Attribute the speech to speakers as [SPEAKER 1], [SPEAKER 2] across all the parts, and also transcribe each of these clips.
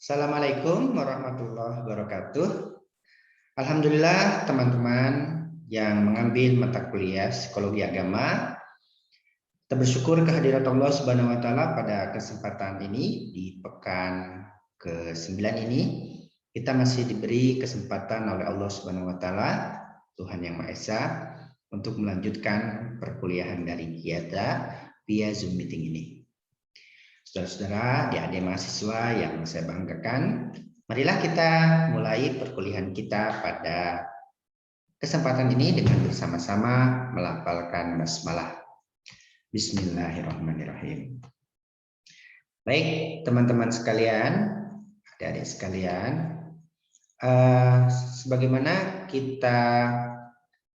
[SPEAKER 1] Assalamualaikum warahmatullahi wabarakatuh. Alhamdulillah teman-teman yang mengambil mata kuliah psikologi agama, kita bersyukur kehadirat Allah Subhanahu wa taala pada kesempatan ini di pekan ke-9 ini kita masih diberi kesempatan oleh Allah Subhanahu wa taala, Tuhan Yang Maha Esa, untuk melanjutkan perkuliahan dari kita via Zoom meeting ini. Saudara-saudara, adik-adik mahasiswa yang saya banggakan, marilah kita mulai perkuliahan kita pada kesempatan ini dengan bersama-sama melafalkan basmalah. Bismillahirrahmanirrahim. Baik, teman-teman sekalian, adik-adik sekalian, sebagaimana kita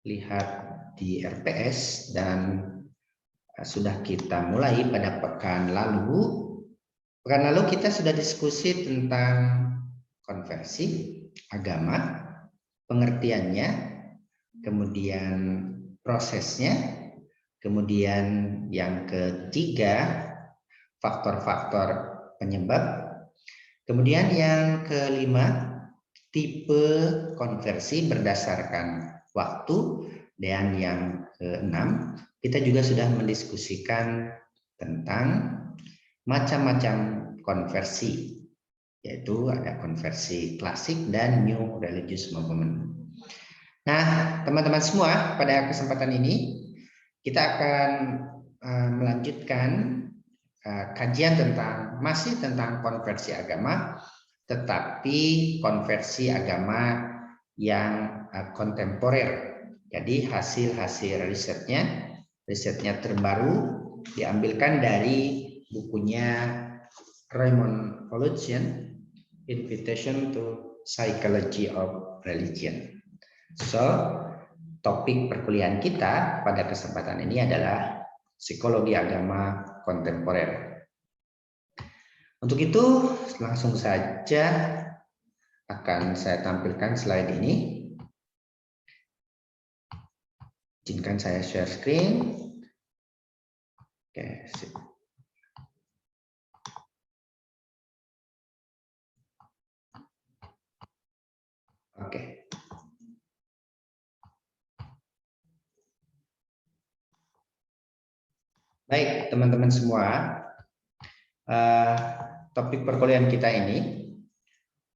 [SPEAKER 1] lihat di RPS dan sudah kita mulai pada pekan lalu. Pekan lalu kita sudah diskusi tentang konversi agama, pengertiannya, kemudian prosesnya, kemudian yang ketiga faktor-faktor penyebab, kemudian yang kelima tipe konversi berdasarkan waktu, dan yang keenam kita juga sudah mendiskusikan tentang macam-macam konversi, yaitu ada konversi klasik dan new religious movement. Nah, teman-teman semua, pada kesempatan ini kita akan melanjutkan kajian masih tentang konversi agama, tetapi konversi agama yang kontemporer. Jadi hasil-hasil risetnya terbaru diambilkan dari bukunya Raymond Volusion, Invitation to Psychology of Religion. So, topik perkuliahan kita pada kesempatan ini adalah psikologi agama kontemporer. Untuk itu, langsung saja akan saya tampilkan slide ini. Izinkan saya share screen. Oke, sip. Oke. Baik, teman-teman semua, topik perkuliahan kita ini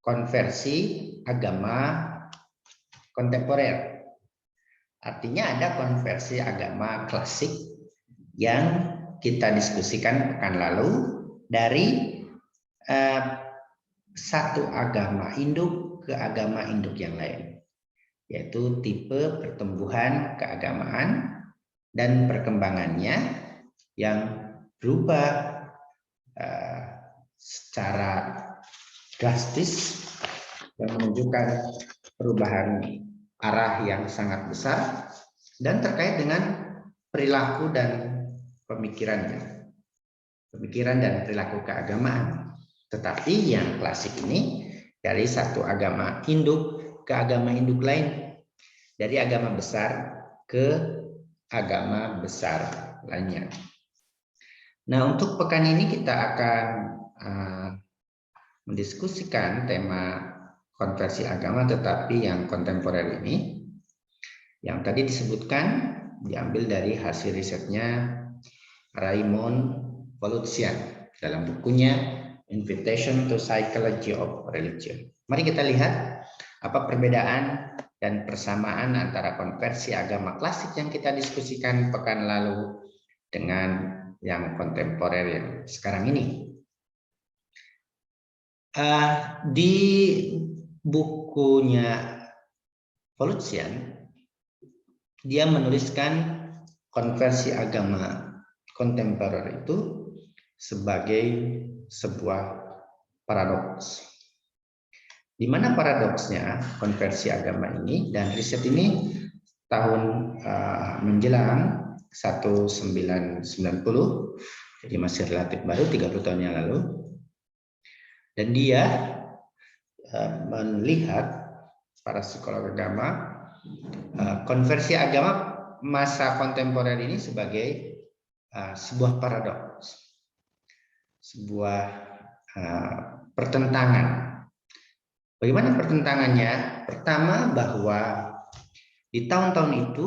[SPEAKER 1] konversi agama kontemporer. Artinya ada konversi agama klasik yang kita diskusikan pekan lalu dari satu agama induk ke agama induk yang lain, yaitu tipe pertumbuhan keagamaan dan perkembangannya yang berubah secara drastis yang menunjukkan perubahan arah yang sangat besar dan terkait dengan perilaku dan pemikiran dan perilaku keagamaan. Tetapi yang klasik ini dari satu agama induk ke agama induk lain, dari agama besar ke agama besar lainnya. Nah, untuk pekan ini kita akan mendiskusikan tema konversi agama tetapi yang kontemporer ini, yang tadi disebutkan diambil dari hasil risetnya Raymond Volusion dalam bukunya Invitation to Psychology of Religion. Mari kita lihat apa perbedaan dan persamaan antara konversi agama klasik yang kita diskusikan pekan lalu dengan yang kontemporer yang sekarang ini. Di bukunya Volusion, dia menuliskan konversi agama kontemporer itu sebagai sebuah paradoks. Di mana paradoksnya konversi agama ini, dan riset ini tahun menjelang 1990, jadi masih relatif baru, 30 tahun yang lalu. Dan dia melihat, para psikolog agama, konversi agama masa kontemporer ini sebagai sebuah paradoks, sebuah pertentangan. Bagaimana pertentangannya? Pertama, bahwa di tahun-tahun itu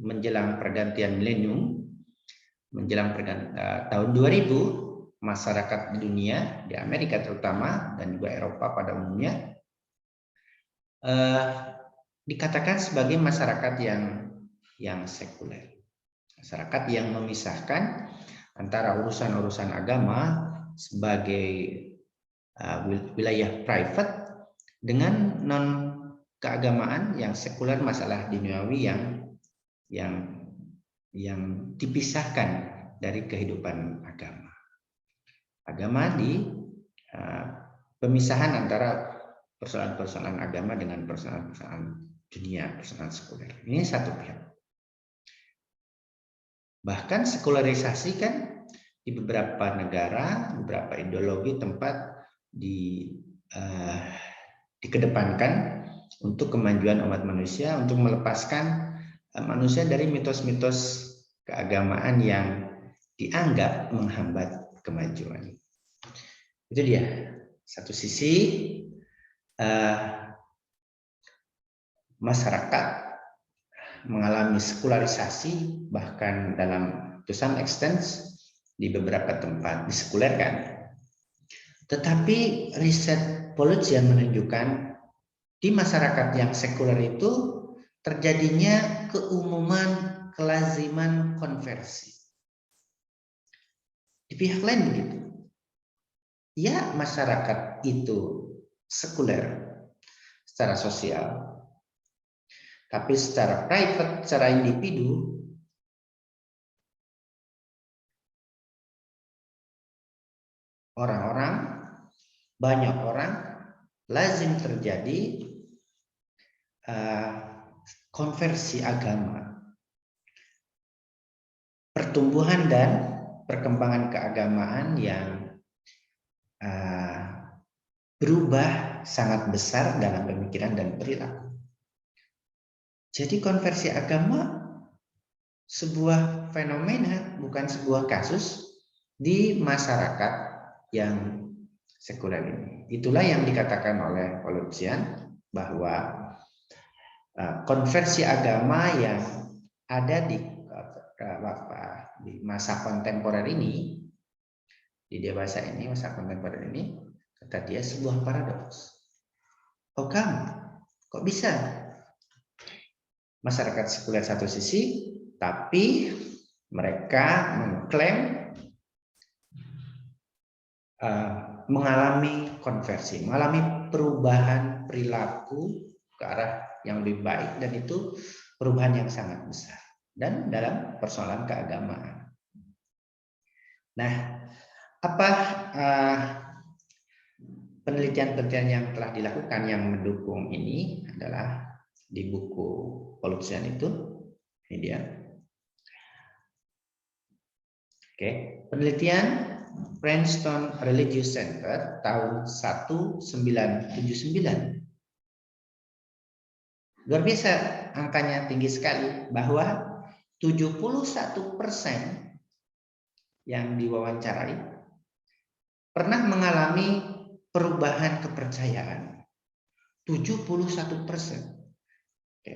[SPEAKER 1] menjelang pergantian milenium, menjelang tahun 2000, masyarakat di dunia, di Amerika terutama dan juga Eropa pada umumnya, dikatakan sebagai masyarakat yang sekuler, masyarakat yang memisahkan antara urusan-urusan agama sebagai wilayah private dengan non keagamaan yang sekuler, masalah duniawi yang dipisahkan dari kehidupan agama. Agama di pemisahan antara persoalan-persoalan agama dengan persoalan-persoalan dunia, persoalan sekuler. Ini satu pihak. Bahkan sekularisasi kan di beberapa negara, beberapa ideologi tempat dikedepankan untuk kemajuan umat manusia, untuk melepaskan manusia dari mitos-mitos keagamaan yang dianggap menghambat kemajuan. Itu dia. Satu sisi masyarakat mengalami sekularisasi, bahkan dalam to some extent di beberapa tempat disekulerkan. Tetapi riset Pollution menunjukkan di masyarakat yang sekuler itu terjadinya keumuman, kelaziman konversi. Di pihak lain begitu. Ya, masyarakat itu sekuler secara sosial, tapi secara private, secara individu, banyak orang lazim terjadi konversi agama, pertumbuhan dan perkembangan keagamaan yang berubah sangat besar dalam pemikiran dan perilaku. Jadi konversi agama sebuah fenomena, bukan sebuah kasus di masyarakat yang sekuler ini. Itulah yang dikatakan oleh Pollution, bahwa konversi agama yang ada di masa kontemporer ini, di dewasa ini, masa kontemporer ini, kata dia sebuah paradoks. Kok bisa masyarakat sekuler satu sisi, tapi mereka mengklaim mengalami konversi, mengalami perubahan perilaku ke arah yang lebih baik, dan itu perubahan yang sangat besar, dan dalam persoalan keagamaan. Nah, apa penelitian-penelitian yang telah dilakukan yang mendukung ini adalah di buku Pollution itu, ini dia. Oke, penelitian Princeton Religious Center tahun 1979. Luar biasa, angkanya tinggi sekali, bahwa 71% yang diwawancarai pernah mengalami perubahan kepercayaan. 71%. Oke.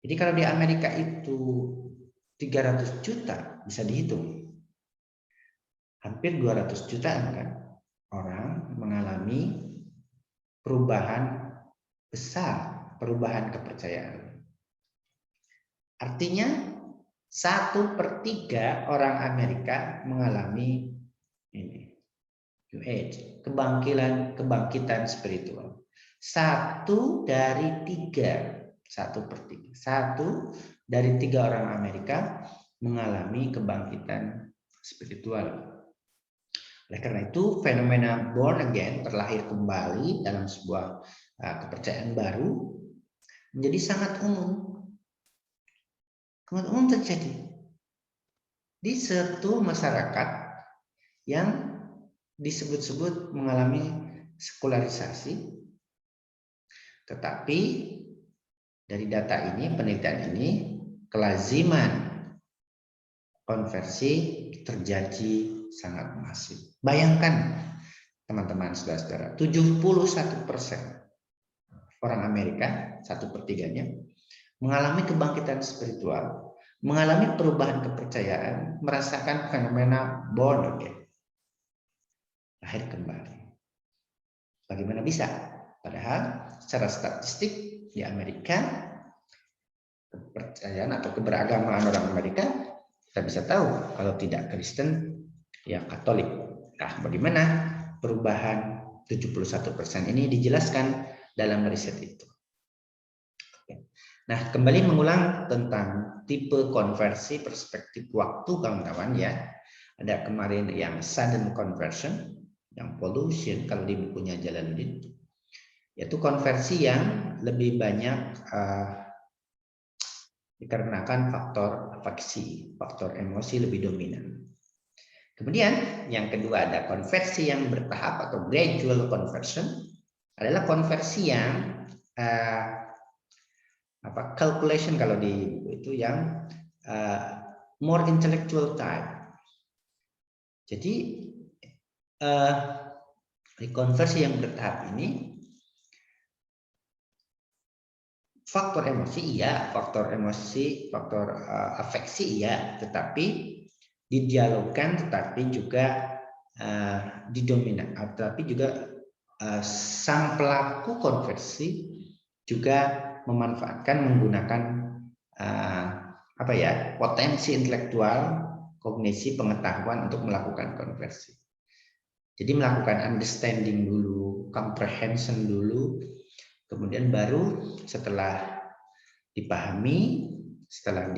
[SPEAKER 1] Jadi kalau di Amerika itu 300 juta, bisa dihitung. Hampir 200 jutaan kan orang mengalami perubahan besar, perubahan kepercayaan. Artinya 1/3 orang Amerika mengalami ini, New Age, kebangkitan spiritual. 1 dari 3, 1/3, 1 dari 3 orang Amerika mengalami kebangkitan spiritual. Oleh karena itu, fenomena born again, terlahir kembali dalam sebuah kepercayaan baru, menjadi sangat umum. Sangat umum terjadi di suatu masyarakat yang disebut-sebut mengalami sekularisasi. Tetapi dari data ini, penelitian ini, kelaziman konversi terjadi sangat masif. Bayangkan teman-teman saudara-saudara, 71% orang Amerika, 1/3-nya, mengalami kebangkitan spiritual, mengalami perubahan kepercayaan, merasakan fenomena born again, lahir kembali. Bagaimana bisa? Padahal secara statistik di Amerika, kepercayaan atau keberagamaan orang Amerika, kita bisa tahu kalau tidak Kristen, ya Katolik. Nah, bagaimana perubahan 71% ini dijelaskan dalam riset itu. Nah, kembali mengulang tentang tipe konversi perspektif waktu, kawan-kawan ya. Ada kemarin yang sudden conversion, yang pollution kalau di bukunya Jalaluddin, yaitu konversi yang lebih banyak dikarenakan faktor afeksi, faktor emosi lebih dominan. Kemudian yang kedua ada konversi yang bertahap atau gradual conversion, adalah konversi yang calculation kalau di buku itu yang more intellectual type. Jadi konversi yang bertahap ini faktor emosi iya, faktor emosi, faktor afeksi iya, tetapi didialogkan, tetapi juga didominan, tetapi juga sang pelaku konversi juga memanfaatkan menggunakan potensi intelektual, kognisi, pengetahuan untuk melakukan konversi. Jadi melakukan understanding dulu, comprehension dulu, kemudian baru setelah dipahami, setelah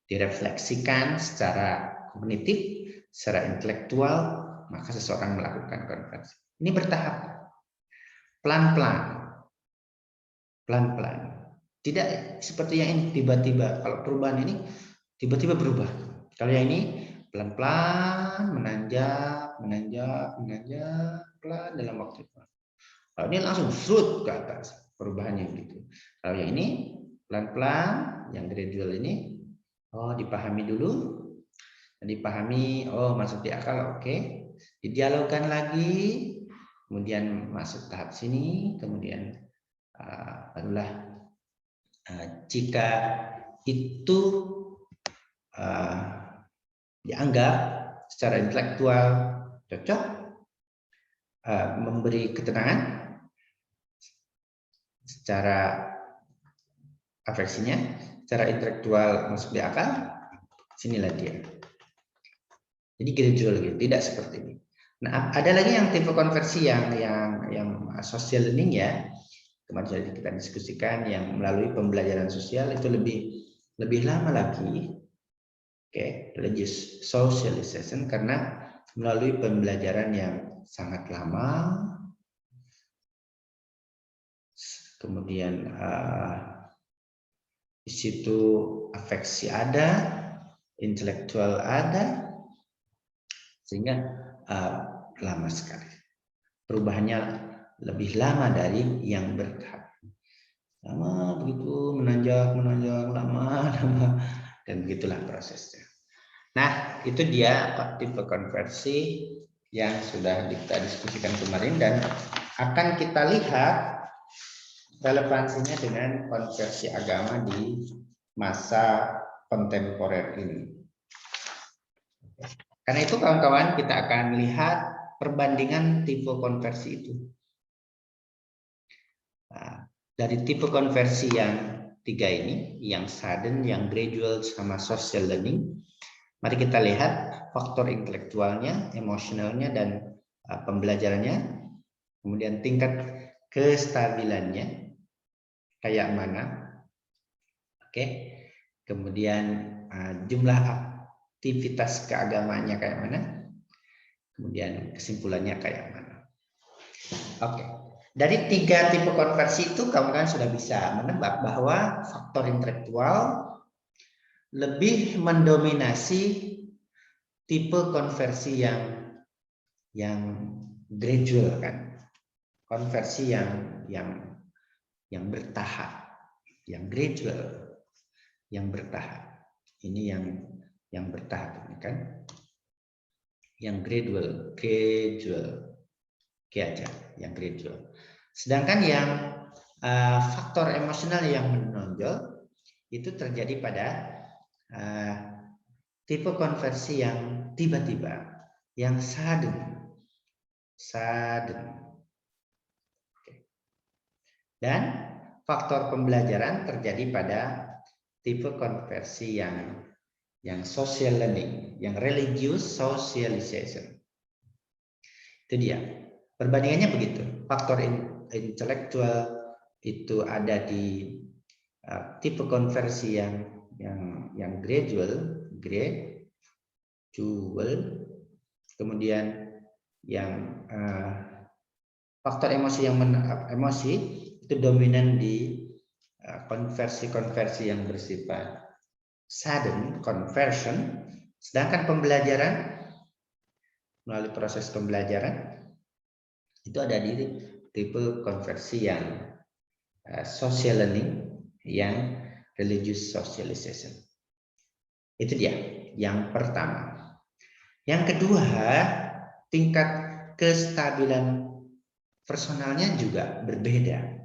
[SPEAKER 1] direfleksikan secara kognitif, secara intelektual, maka seseorang melakukan konversi. Ini bertahap, pelan-pelan. Tidak seperti yang ini tiba-tiba. Kalau perubahan ini tiba-tiba berubah. Kalau yang ini pelan-pelan, menanjak, pelan dalam waktu itu. Kalau ini langsung shoot ke atas perubahannya gitu. Kalau yang ini pelan-pelan, yang gradual ini dipahami dulu, masuk di akal, oke. Didialogkan lagi, kemudian masuk tahap sini, kemudian barulah jika itu dianggap secara intelektual cocok, memberi ketenangan, secara afeksinya, secara intelektual masuk di akal, sinilah dia. Jadi gradual gitu, tidak seperti ini. Nah, ada lagi yang tipe konversi yang social learning ya. Kemarin sudah kita diskusikan yang melalui pembelajaran sosial itu lebih lama lagi. Religious socialization karena melalui pembelajaran yang sangat lama. Kemudian di situ afeksi ada, intelektual ada, sehingga lama sekali. Perubahannya lebih lama dari yang bertahap. Lama begitu menanjak, lama, dan begitulah prosesnya. Nah, itu dia tipe konversi yang sudah kita diskusikan kemarin dan akan kita lihat relevansinya dengan konversi agama di masa kontemporer ini. Karena itu kawan-kawan kita akan lihat perbandingan tipe konversi itu. Nah, dari tipe konversi yang 3 ini, yang sudden, yang gradual, sama social learning, mari kita lihat faktor intelektualnya, emosionalnya, dan pembelajarannya, kemudian tingkat kestabilannya, kayak mana, kemudian jumlah aktivitas keagamaannya kayak mana, kemudian kesimpulannya kayak mana. Dari 3 tipe konversi itu kamu sudah bisa menebak bahwa faktor intelektual lebih mendominasi tipe konversi yang gradual kan, konversi yang bertahap, yang gradual, yang bertahap. Ini yang bertahap ini kan, yang gradual. aja, yang gradual. Sedangkan yang faktor emosional yang menonjol itu terjadi pada tipe konversi yang tiba-tiba, yang sudden. Dan faktor pembelajaran terjadi pada tipe konversi yang social learning, yang religious socialization. Itu dia. Perbandingannya begitu. Faktor intelektual itu ada di tipe konversi yang gradual, kemudian yang faktor emosi emosi itu dominan di konversi yang bersifat sudden conversion, sedangkan pembelajaran melalui proses pembelajaran itu ada di tipe konversi yang social learning, yang religious socialization. Itu dia yang pertama. Yang kedua, tingkat kestabilan personalnya juga berbeda.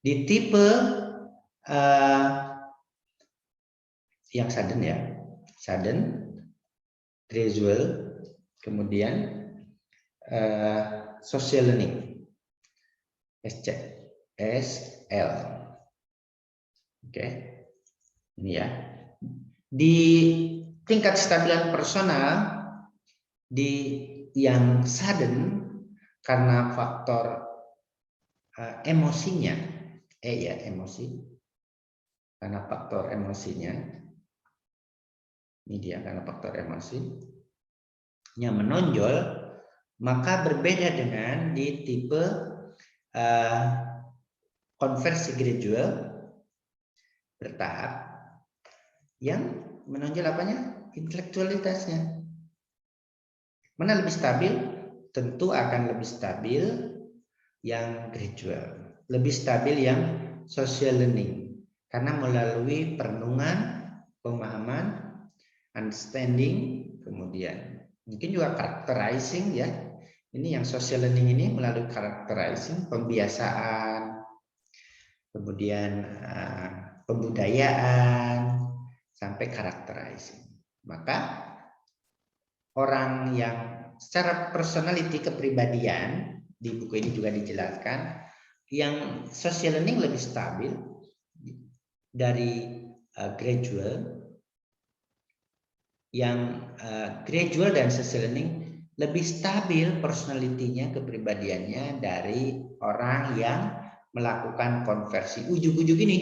[SPEAKER 1] Di tipe yang sudden, gradual, kemudian social learning, SL. Oke, ini ya. Di tingkat kestabilan personal di yang sudden karena faktor emosinya, emosi, karena faktor emosinya, ini dia karena faktor emosinya menonjol, maka berbeda dengan di tipe konversi gradual bertahap yang menonjol apanya? Intelektualitasnya. Mana lebih stabil? Tentu akan lebih stabil yang gradual, lebih stabil yang social learning, karena melalui perenungan, pemahaman, understanding, kemudian mungkin juga characterizing ya. Ini yang social learning ini melalui characterizing, pembiasaan, kemudian pembudayaan, sampai characterizing. Maka orang yang secara personality kepribadian, di buku ini juga dijelaskan, yang social learning lebih stabil dari gradual, yang gradual dan social learning lebih stabil personalitinya, kepribadiannya dari orang yang melakukan konversi ujug-ujug ini,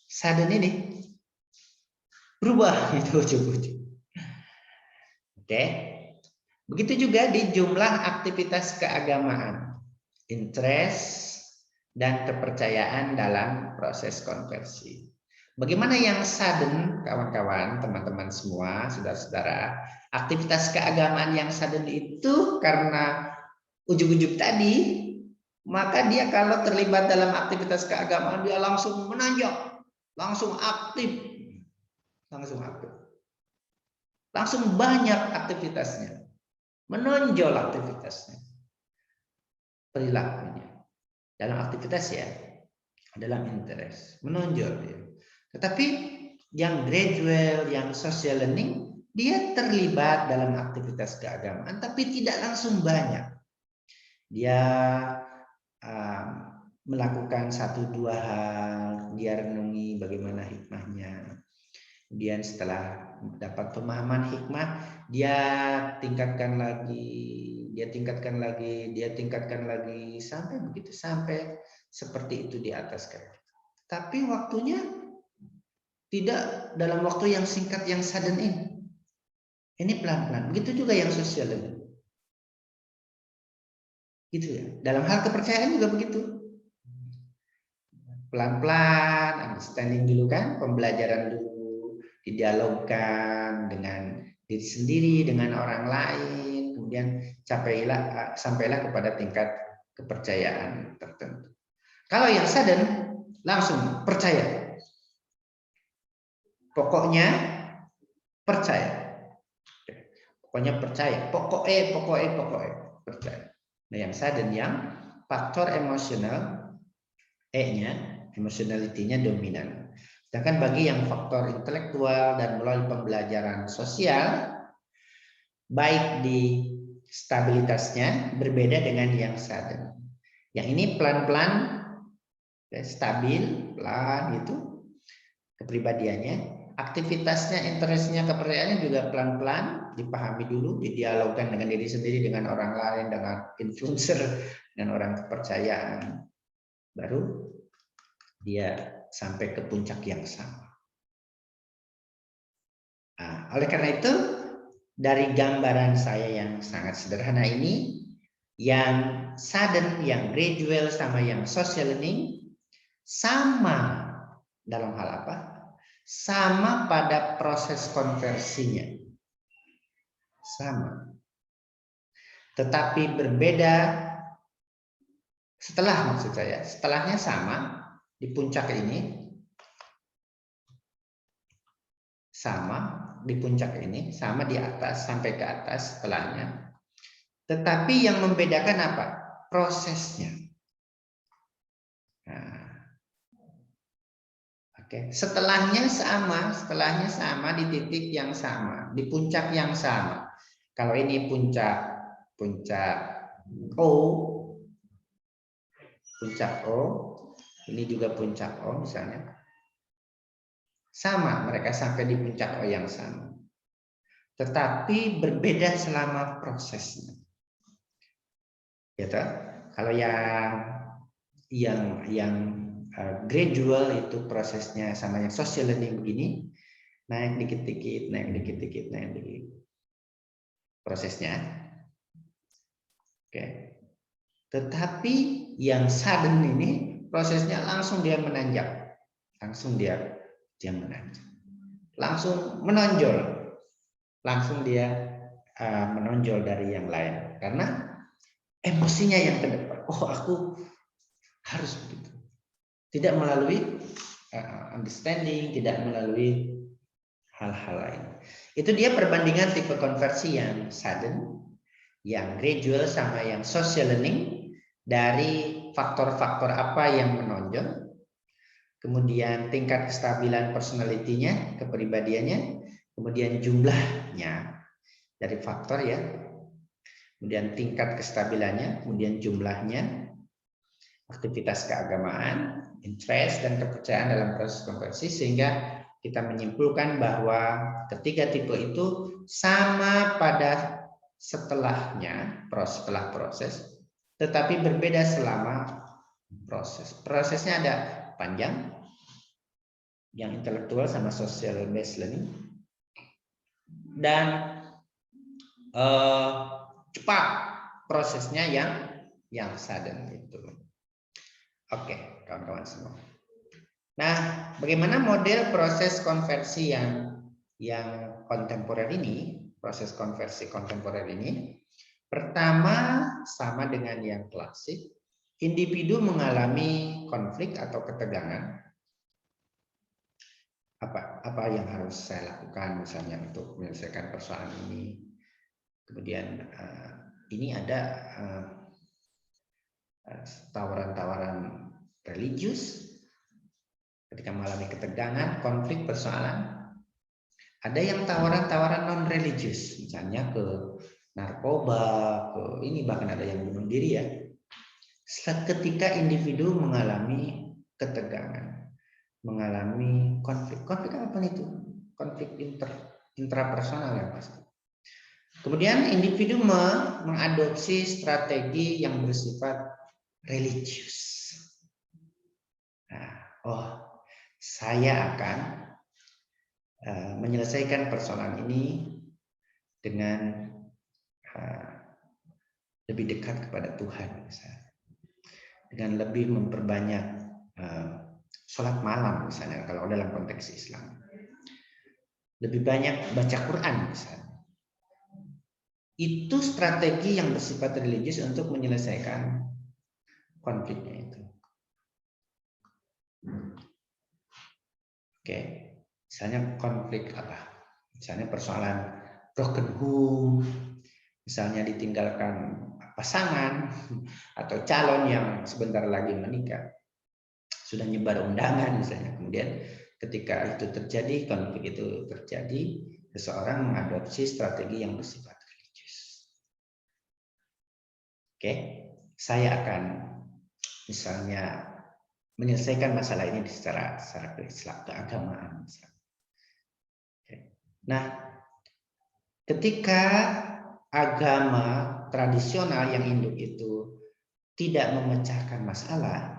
[SPEAKER 1] sudden ini, berubah itu ujug-ujug. Oke, begitu juga di jumlah aktivitas keagamaan, interest dan kepercayaan dalam proses konversi. Bagaimana yang sudden, kawan-kawan, teman-teman semua, saudara-saudara, aktivitas keagamaan yang sudden itu karena ujug-ujug tadi, maka dia kalau terlibat dalam aktivitas keagamaan dia langsung menanjak, langsung aktif, langsung banyak aktivitasnya, menonjol aktivitasnya, perilakunya dalam aktivitas ya, dalam interest, menonjol dia. Tetapi yang gradual, yang social learning, dia terlibat dalam aktivitas keagamaan, tapi tidak langsung banyak. Dia melakukan 1-2 hal, dia renungi bagaimana hikmahnya. Kemudian setelah dapat pemahaman hikmah, dia tingkatkan lagi, sampai begitu, sampai seperti itu di atas kan. Tapi waktunya tidak dalam waktu yang singkat yang sudden ini. Ini pelan-pelan. Begitu juga yang social learning. Gitu ya. Dalam hal kepercayaan juga begitu. Pelan-pelan, understanding dulu kan, pembelajaran dulu, didialogkan dengan diri sendiri, dengan orang lain, kemudian sampailah kepada tingkat kepercayaan tertentu. Kalau yang sudden, langsung percaya. Pokoknya percaya. Pokoknya percaya. Pokoknya percaya. Nah, yang sudden yang faktor emosional E-nya, emotionality-nya dominan. Sedangkan bagi yang faktor intelektual dan melalui pembelajaran sosial, baik di stabilitasnya berbeda dengan yang sudden. Yang ini pelan-pelan, stabil, pelan itu kepribadiannya. Aktivitasnya, interestnya, kepercayaannya juga pelan-pelan dipahami dulu, didialogkan dengan diri sendiri, dengan orang lain, dengan influencer, dengan orang kepercayaan. Baru dia sampai ke puncak yang sama. Nah, oleh karena itu, dari gambaran saya yang sangat sederhana ini, yang sudden, yang gradual, sama yang social learning sama dalam hal apa? Sama pada proses konversinya. Sama. Tetapi berbeda setelah, maksud saya, setelahnya sama di puncak ini. Sama di puncak ini, sama di atas, sampai ke atas setelahnya. Tetapi yang membedakan apa? Prosesnya. Nah, oke. Setelahnya sama di titik yang sama, di puncak yang sama. Kalau ini puncak O, ini juga puncak O misalnya. Sama, mereka sampai di puncak O yang sama. Tetapi berbeda selama prosesnya. Gitu. Kalau yang gradual itu prosesnya sama yang social learning begini, naik dikit-dikit, naik dikit-dikit, naik dikit. Prosesnya. Oke. Tetapi yang sudden ini prosesnya langsung dia menanjak. Langsung dia menanjak. Langsung menonjol. Langsung dia menonjol dari yang lain karena emosinya yang ke depan. Oh, aku harus begitu. Tidak melalui understanding, tidak melalui hal-hal lain. Itu dia perbandingan tipe konversi yang sudden, yang gradual, sama yang social learning dari faktor-faktor apa yang menonjol, kemudian tingkat kestabilan personality-nya, kepribadiannya, kemudian jumlahnya dari faktor ya, kemudian tingkat kestabilannya, kemudian jumlahnya, aktivitas keagamaan, interest, dan kepercayaan dalam proses konversi, sehingga kita menyimpulkan bahwa ketiga tipe itu sama pada setelahnya, setelah proses, tetapi berbeda selama proses. Prosesnya ada panjang, yang intelektual sama social based learning, dan cepat prosesnya yang sudden itu. Oke, kawan-kawan semua. Nah, bagaimana model proses konversi yang kontemporer ini, proses konversi kontemporer ini? Pertama, sama dengan yang klasik, individu mengalami konflik atau ketegangan. Apa yang harus saya lakukan misalnya untuk menyelesaikan persoalan ini? Kemudian ini ada tawaran-tawaran religius ketika mengalami ketegangan, konflik, persoalan. Ada yang tawaran-tawaran non religius, misalnya ke narkoba, ke ini, bahkan ada yang bunuh diri ya. Ketika individu mengalami ketegangan, mengalami konflik apa itu? Konflik intrapersonal yang pasti. Kemudian individu mengadopsi strategi yang bersifat religius. Nah, saya akan menyelesaikan persoalan ini dengan lebih dekat kepada Tuhan, misalnya. Dengan lebih memperbanyak sholat malam, misalnya kalau dalam konteks Islam. Lebih banyak baca Quran, misalnya. Itu strategi yang bersifat religius untuk menyelesaikan konfliknya itu. Oke, misalnya konflik apa? Misalnya persoalan broken home, misalnya ditinggalkan pasangan atau calon yang sebentar lagi menikah, sudah nyebar undangan misalnya, kemudian ketika itu terjadi, konflik itu terjadi, seseorang mengadopsi strategi yang bersifat religius. Oke, saya akan misalnya menyelesaikan masalah ini secara keagamaan. Nah, ketika agama tradisional yang induk itu tidak memecahkan masalah,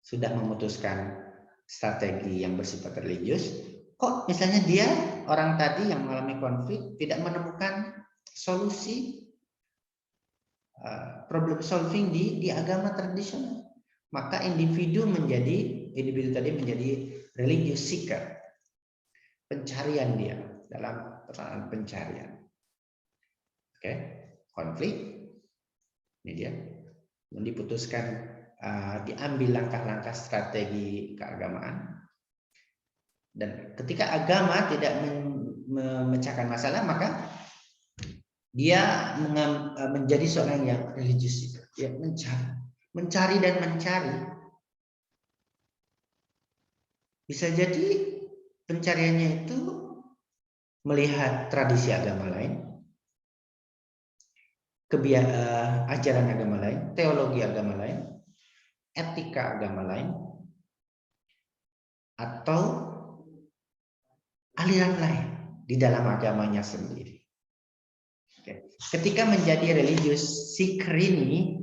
[SPEAKER 1] sudah memutuskan strategi yang bersifat religius, kok misalnya dia orang tadi yang mengalami konflik tidak menemukan solusi problem solving di agama tradisional, maka individu tadi menjadi religious seeker, pencarian dia dalam persoalan pencarian. Oke, konflik ini dia diputuskan, diambil langkah-langkah strategi keagamaan, dan ketika agama tidak memecahkan masalah, maka dia menjadi seorang yang religius, ya, mencari dan mencari. Bisa jadi pencariannya itu melihat tradisi agama lain, ajaran agama lain, teologi agama lain, etika agama lain, atau aliran lain di dalam agamanya sendiri. Oke. Ketika menjadi religious seeker ini,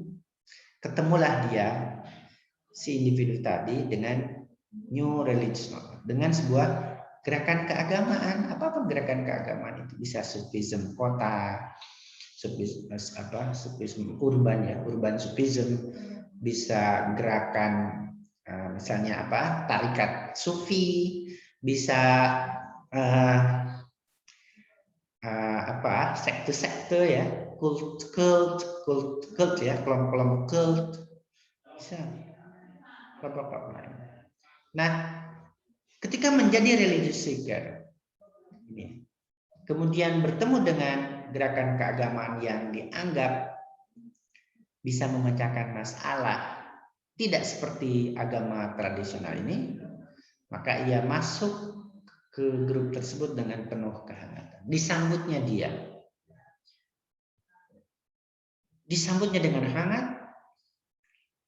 [SPEAKER 1] ketemulah dia, si individu tadi, dengan new religion, dengan sebuah gerakan keagamaan. Apa gerakan keagamaan itu? Bisa sufism kota, sufism urban, ya, urban sufism, bisa gerakan misalnya tarikat sufi, bisa sekte-sekte, ya, kult ya, kelompok-kelompok kult, bisa kelompok lain. Nah, ketika menjadi religious seeker ini, kemudian bertemu dengan gerakan keagamaan yang dianggap bisa memecahkan masalah, tidak seperti agama tradisional ini, maka ia masuk ke grup tersebut dengan penuh kehangatan. Disambutnya dengan hangat,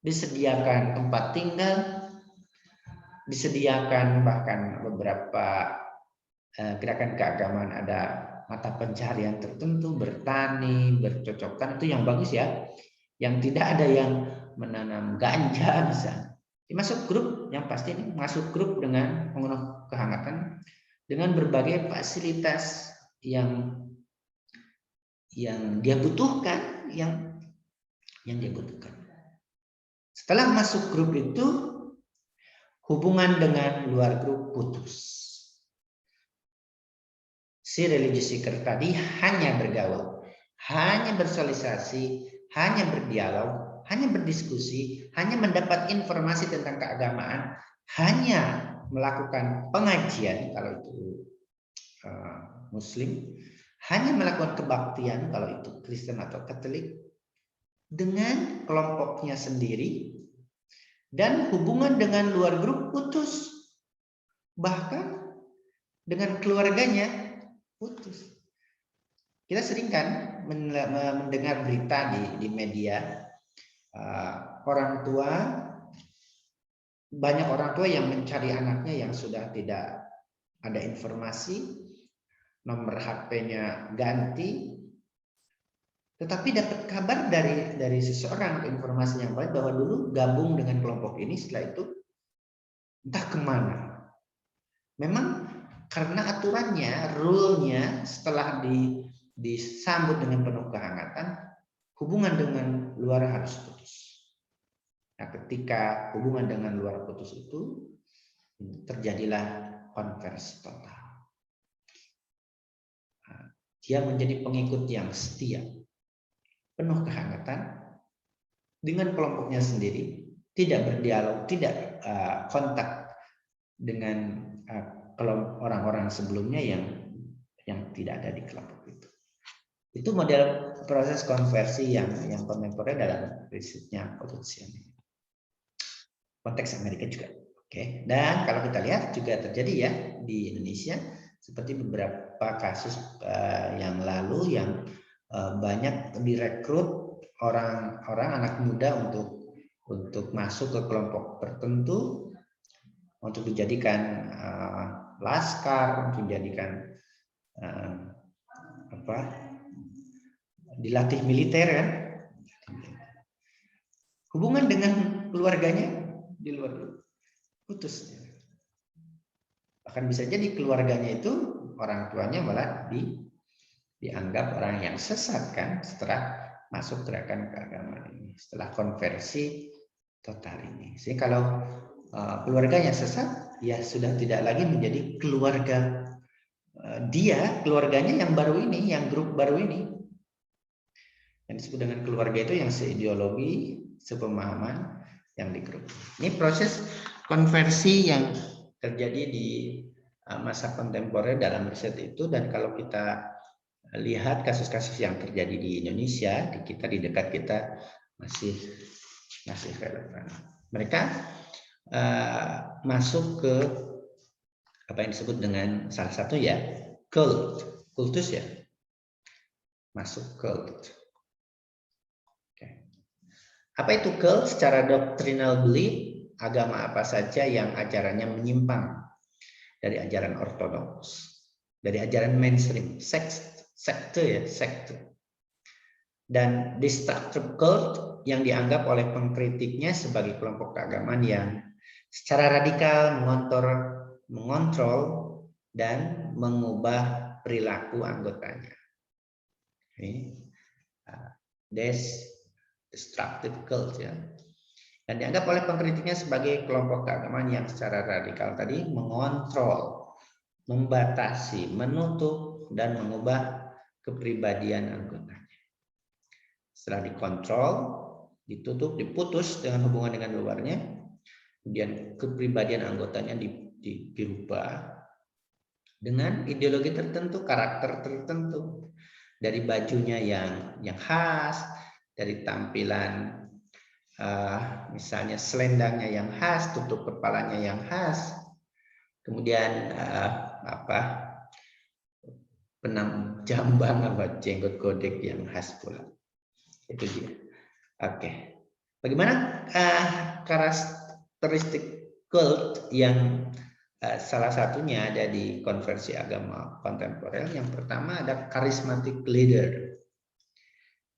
[SPEAKER 1] disediakan tempat tinggal, disediakan bahkan beberapa gerakan keagamaan ada mata pencaharian tertentu, bertani, bercocok tanam, itu yang bagus ya, yang tidak ada yang menanam ganja bisa. Masuk grup, yang pasti ini masuk grup dengan penuh kehangatan, dengan berbagai fasilitas yang dia butuhkan, yang dia butuhkan. Setelah masuk grup itu, hubungan dengan luar grup putus. Si religious seeker tadi hanya bergaul, hanya bersosialisasi, hanya berdialog, hanya berdiskusi, hanya mendapat informasi tentang keagamaan, hanya melakukan pengajian kalau itu Muslim, hanya melakukan kebaktian kalau itu Kristen atau Katolik, dengan kelompoknya sendiri, dan hubungan dengan luar grup putus, bahkan dengan keluarganya putus. Kita sering kan mendengar berita di media, banyak orang tua yang mencari anaknya yang sudah tidak ada informasi, nomor HP-nya ganti, tetapi dapat kabar dari seseorang, informasi yang baik, bahwa dulu gabung dengan kelompok ini, setelah itu entah kemana. Memang karena aturannya, rule-nya, setelah disambut dengan penuh kehangatan, hubungan dengan luar harus putus. Nah, ketika hubungan dengan luar putus itu, terjadilah konversi total. Dia menjadi pengikut yang setia, penuh kehangatan dengan kelompoknya sendiri, tidak berdialog, tidak kontak dengan orang-orang sebelumnya yang tidak ada di kelompok itu. Itu model proses konversi yang kontemporer dalam risetnya Outhusian. Konteks Amerika juga. Oke. Dan kalau kita lihat juga terjadi ya di Indonesia seperti beberapa kasus yang lalu yang banyak direkrut orang-orang anak muda untuk masuk ke kelompok tertentu, untuk dijadikan laskar, untuk dijadikan dilatih militer kan. Hubungan dengan keluarganya di luar putus. Bahkan bisa jadi keluarganya itu orang tuanya malah dianggap orang yang sesat kan setelah masuk gerakan keagamaan ini, setelah konversi total ini. Jadi kalau keluarganya sesat, ya sudah tidak lagi menjadi keluarga keluarganya yang baru ini, yang grup baru ini. Yang disebut dengan keluarga itu yang seideologi, sepemahaman, yang di grup. Ini proses konversi yang terjadi di masa kontemporer dalam riset itu, dan kalau kita lihat kasus-kasus yang terjadi di Indonesia, di dekat kita masih relevan. Mereka masuk ke apa yang disebut dengan salah satu ya kultus ya, masuk cult. Apa itu cult? Secara doktrinal belief, agama apa saja yang ajarannya menyimpang dari ajaran ortodoks, dari ajaran mainstream, sekte. Dan destructive cult yang dianggap oleh pengkritiknya sebagai kelompok keagamaan yang secara radikal mengontrol dan mengubah perilaku anggotanya. Destructive cult ya, dan dianggap oleh pengkritiknya sebagai kelompok keagamaan yang secara radikal tadi mengontrol, membatasi, menutup dan mengubah kepribadian anggotanya. Setelah dikontrol, ditutup, diputus dengan hubungan dengan luarnya, kemudian kepribadian anggotanya dirubah dengan ideologi tertentu, karakter tertentu, dari bajunya yang khas, dari tampilan misalnya selendangnya yang khas, tutup kepalanya yang khas, kemudian penam jambang jenggot godek yang khas pula. Itu dia. Oke. Bagaimana karakteristik cult yang salah satunya ada di konversi agama kontemporer? Yang pertama ada charismatic leader.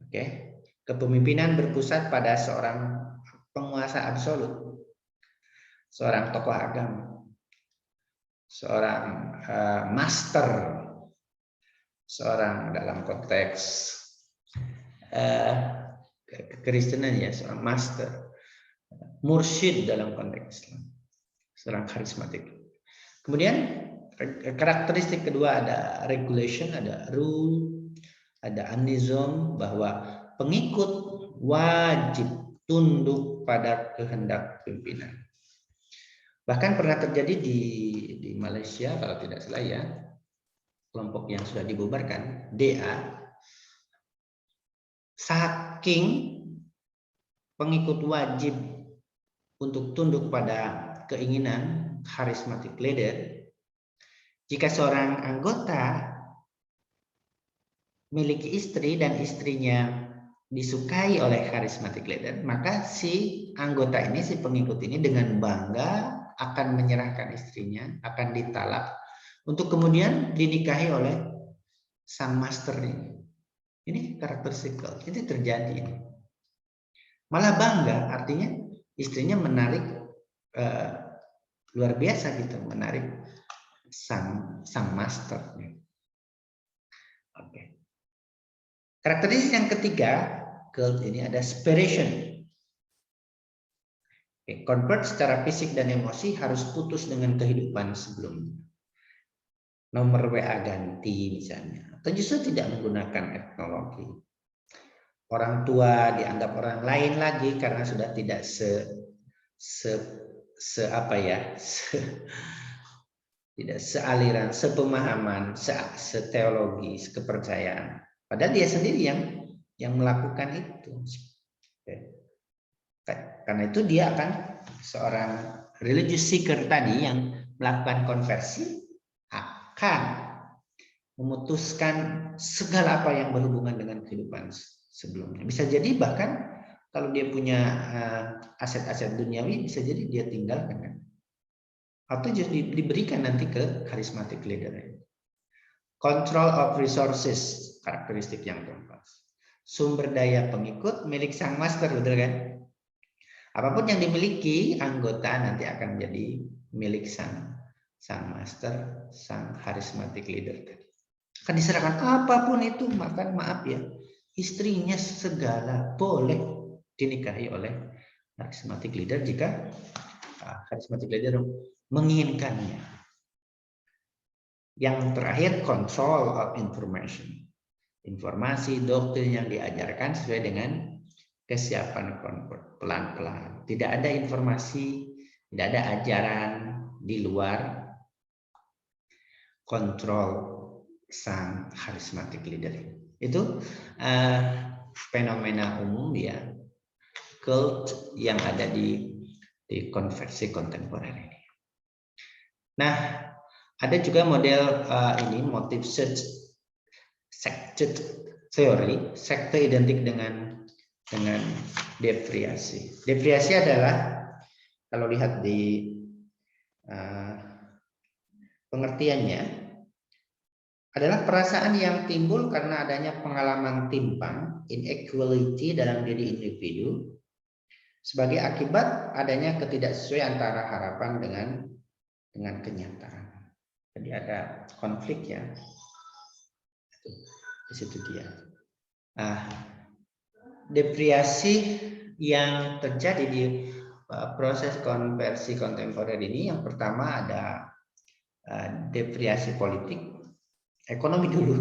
[SPEAKER 1] Oke. Kepemimpinan berpusat pada seorang penguasa absolut, seorang tokoh agama, seorang master, seorang dalam konteks kekristenan ya, seorang master, mursyid dalam konteks Islam, seorang karismatik. Kemudian karakteristik kedua ada regulation, ada rule, ada anizom, bahwa pengikut wajib tunduk pada kehendak pimpinan. Bahkan pernah terjadi di Malaysia kalau tidak salah ya, kelompok yang sudah dibubarkan, DA, saking pengikut wajib untuk tunduk pada keinginan charismatic leader, jika seorang anggota memiliki istri dan istrinya disukai oleh charismatic leader, maka si anggota ini, si pengikut ini dengan bangga akan menyerahkan istrinya, akan ditalak untuk kemudian dinikahi oleh sang master ini. Ini karakteristik cult, ini terjadi. Malah bangga, artinya istrinya menarik luar biasa gitu, menarik sang master. Oke. Karakteristik yang ketiga cult ini ada aspiration. Convert secara fisik dan emosi harus putus dengan kehidupan sebelumnya. Nomor WA ganti misalnya, atau justru tidak menggunakan teknologi. Orang tua dianggap orang lain lagi karena sudah tidak tidak sealiran, sepemahaman, seteologi, kepercayaan. Padahal dia sendiri yang yang melakukan itu. Karena itu dia akan seorang religious seeker tadi yang melakukan konversi akan memutuskan segala apa yang berhubungan dengan kehidupan sebelumnya. Bisa jadi bahkan kalau dia punya aset-aset duniawi, bisa jadi dia tinggalkan kan? Atau jadi diberikan nanti ke charismatic leader. Control of resources, karakteristik yang keempat. Sumber daya pengikut milik sang master, betul kan? Apapun yang dimiliki anggota nanti akan menjadi milik sang master, sang charismatic leader tadi. Akan diserahkan apapun itu, bahkan maaf ya, istrinya segala boleh dinikahi oleh charismatic leader jika charismatic leader menginginkannya. Yang terakhir, control of information. Informasi, doktrin yang diajarkan sesuai dengan kesiapan convert, pelan-pelan. Tidak ada informasi, tidak ada ajaran di luar kontrol sang charismatic leader. Itu fenomena umum ya, cult yang ada di konversi kontemporer ini. Nah, ada juga model ini motif sected theory, sekte identik dengan deviasi. Deviasi adalah kalau lihat di pengertiannya adalah perasaan yang timbul karena adanya pengalaman timpang, inequality dalam diri individu sebagai akibat adanya ketidaksesuaian antara harapan dengan kenyataan. Jadi ada konflik ya. Di situ dia. Deviasi yang terjadi di proses konversi kontemporer ini, yang pertama ada deviasi politik, ekonomi dulu,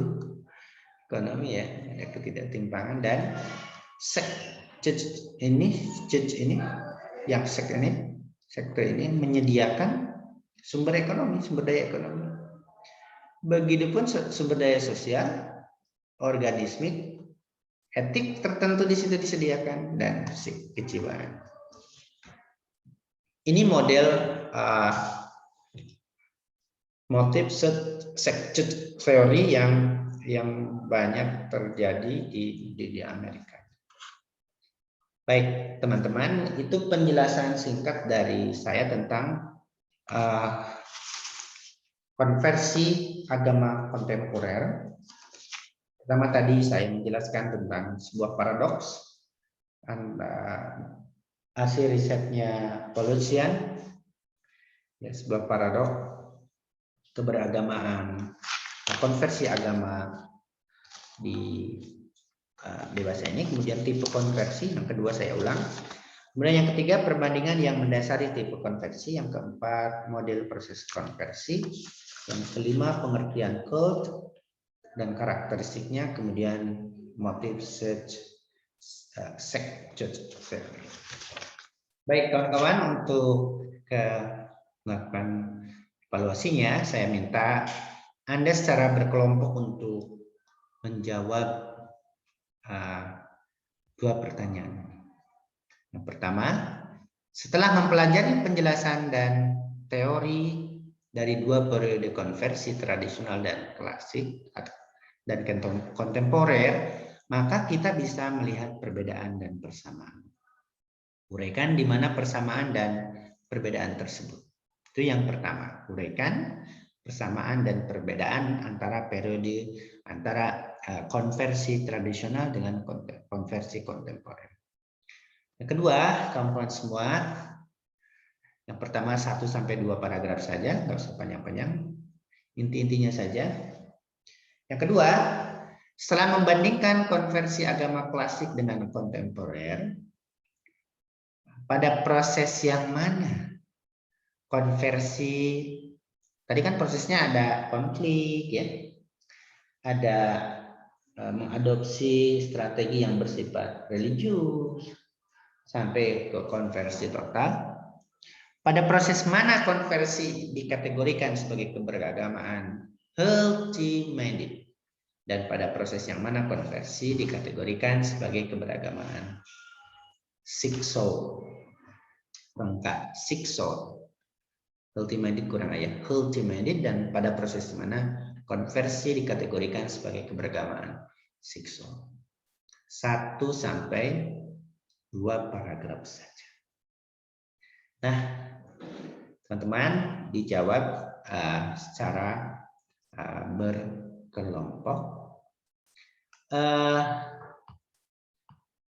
[SPEAKER 1] ekonomi ya, ada ketidaktimpangan, dan sekte ini menyediakan sumber ekonomi, sumber daya ekonomi. Begitupun sumber daya sosial, organismik, etik tertentu di situ disediakan, dan kejiwaan. Ini model motif sected theory yang banyak terjadi di Amerika. Baik, teman-teman, itu penjelasan singkat dari saya tentang konversi agama kontemporer. Pertama tadi saya menjelaskan tentang sebuah paradoks, hasil risetnya Paulusian, ya, sebuah paradoks keberagamaan, konversi agama di bahasa ini. Kemudian tipe konversi, yang kedua saya ulang. Kemudian yang ketiga, perbandingan yang mendasari tipe konversi. Yang keempat, model proses konversi. Yang kelima, pengertian cult dan karakteristiknya. Kemudian motif sected theory. Baik kawan-kawan, untuk melakukan evaluasinya, saya minta Anda secara berkelompok untuk menjawab dua pertanyaan. Yang pertama, setelah mempelajari penjelasan dan teori dari dua periode konversi tradisional dan klasik dan kontemporer, maka kita bisa melihat perbedaan dan persamaan. Uraikan di mana persamaan dan perbedaan tersebut. Itu yang pertama, uraikan persamaan dan perbedaan antara periode konversi tradisional dengan konversi kontemporer. Yang kedua, kawan-kawan semua, yang pertama 1 sampai 2 paragraf saja, nggak usah panjang-panjang, inti-intinya saja. Yang kedua, setelah membandingkan konversi agama klasik dengan kontemporer, pada proses yang mana konversi, tadi kan prosesnya ada konflik ya, ada mengadopsi strategi yang bersifat religius sampai ke konversi total. Pada proses mana konversi dikategorikan sebagai keberagamaan healthy minded, dan pada proses yang mana konversi dikategorikan sebagai keberagamaan. Sikso, lengkap. Sikso, ultimated kurang ayat. Ultimated dan pada proses mana konversi dikategorikan sebagai keberagamaan. Sikso. 1 sampai 2 paragraf saja. Nah, teman-teman dijawab secara berkelompok.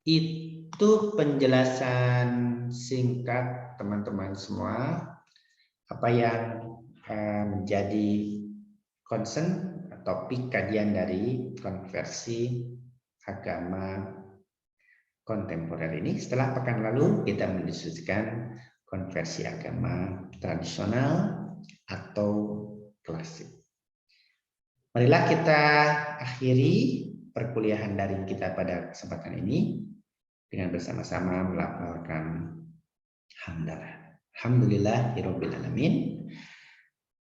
[SPEAKER 1] Itu penjelasan singkat teman-teman semua. Apa yang menjadi concern topik kajian dari konversi agama kontemporer ini. Setelah pekan lalu kita mendiskusikan konversi agama tradisional atau klasik. Marilah kita akhiri perkuliahan daring kita pada kesempatan ini dengan bersama-sama melafalkan hamdalah. Alhamdulillahirabbil alamin.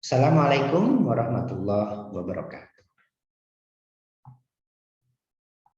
[SPEAKER 1] Assalamualaikum warahmatullahi wabarakatuh.